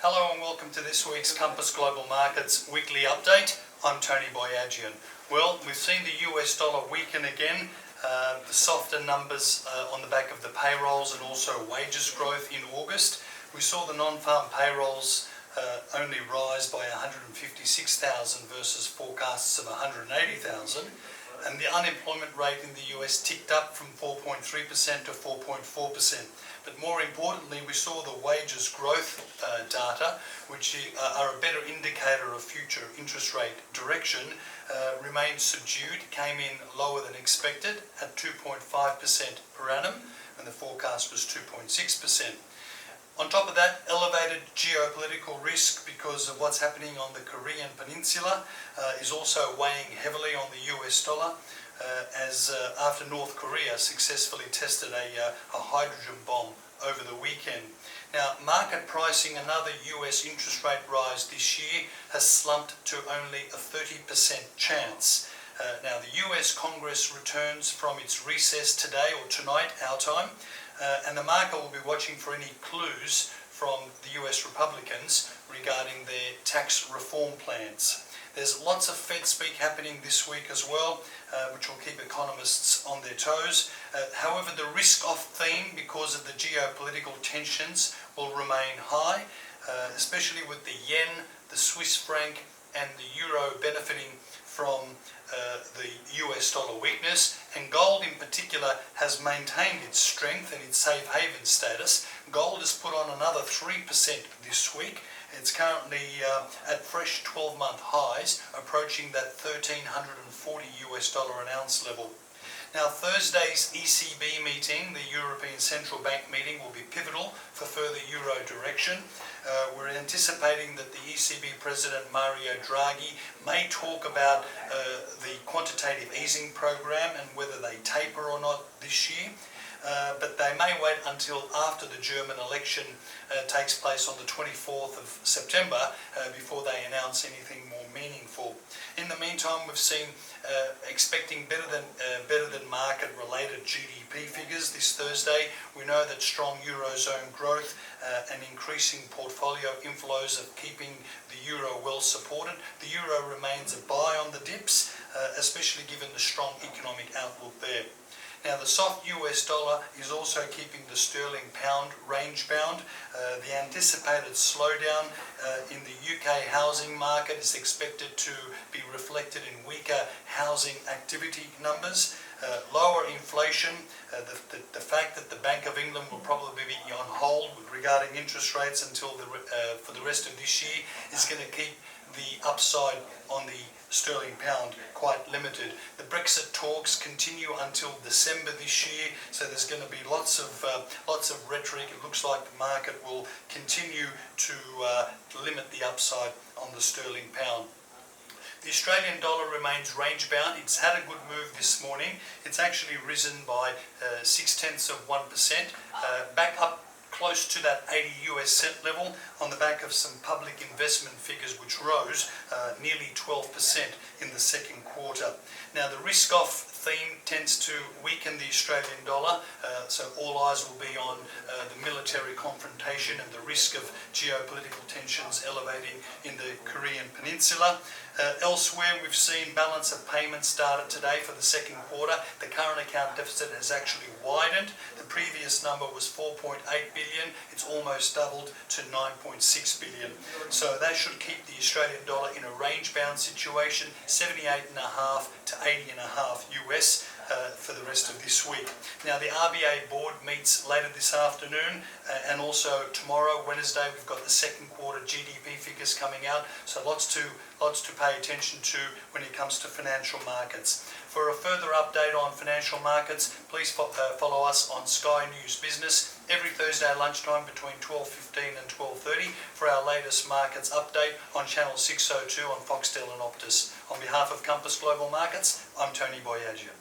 Hello and welcome to this week's Compass Global Markets Weekly Update. I'm Tony Boyajian. Well, we've seen the US dollar weaken again. The softer numbers on the back of the payrolls and also wages growth in August. We saw the non-farm payrolls only rise by 156,000 versus forecasts of 180,000. And the unemployment rate in the US ticked up from 4.3% to 4.4%. But more importantly, we saw the wages growth data, which are a better indicator of future interest rate direction, remained subdued, came in lower than expected at 2.5% per annum, and the forecast was 2.6%. On top of that, elevated geopolitical risk because of what's happening on the Korean peninsula is also weighing heavily on the US dollar as after North Korea successfully tested a hydrogen bomb over the weekend. Now, market pricing another US interest rate rise this year has slumped to only a 30% chance. Now, the US Congress returns from its recess today or tonight, our time, and the market will be watching for any clues from the US Republicans regarding their tax reform plans. There's lots of Fed speak happening this week as well, which will keep economists on their toes. However, the risk-off theme, because of the geopolitical tensions, will remain high, especially with the yen, the Swiss franc, and the euro benefiting from the US dollar weakness, and gold in particular has maintained its strength and its safe haven status. Gold has put on another 3% this week. It's currently at fresh 12-month highs, approaching that $1,340 an ounce level. Now, Thursday's ECB meeting, the European Central Bank meeting, will be pivotal for further euro direction. We're anticipating that the ECB President Mario Draghi may talk about the quantitative easing program and whether they taper or not this year. But they may wait until after the German election takes place on the 24th of September before they announce anything more meaningful. In the meantime, we've seen expecting better than market related GDP figures this Thursday. We know that strong Eurozone growth and increasing portfolio inflows are keeping the euro well supported. The euro remains a buy on the dips, especially given the strong economic outlook there. Now, the soft US dollar is also keeping the sterling pound range bound. The anticipated slowdown in the UK housing market is expected to be reflected in weaker housing activity numbers. Lower inflation, the fact that the Bank of England will probably be on hold regarding interest rates until for the rest of this year is going to keep the upside on the sterling pound quite limited. The Brexit talks continue until December this year, so there's going to be lots of rhetoric. It looks like the market will continue to limit the upside on the sterling pound. The Australian dollar remains range bound. It's had a good move this morning. It's actually risen by 0.6%, back up close to that 80 US cent level on the back of some public investment figures which rose nearly 12% in the second quarter. Now, the risk-off theme tends to weaken the Australian dollar, so all eyes will be on the military confrontation and the risk of geopolitical tensions elevating in the Korean peninsula. Elsewhere, we've seen balance of payments data today for the second quarter. The current account deficit has actually widened. The previous number was 4.8 billion. It's almost doubled to 9.6 billion. So that should keep the Australian dollar in a range-bound situation, 78.5 to 80.5 US for the rest of this week. Now, the RBA board meets later this afternoon and also tomorrow, Wednesday, we've got the second quarter GDP figures coming out. So lots to pay attention to when it comes to financial markets. For a further update on financial markets, please follow us on Sky News Business every Thursday lunchtime between 12:15 and 12:30 for our latest markets update on channel 602 on Foxtel and Optus. On behalf of Compass Global Markets, I'm Tony Boyajian.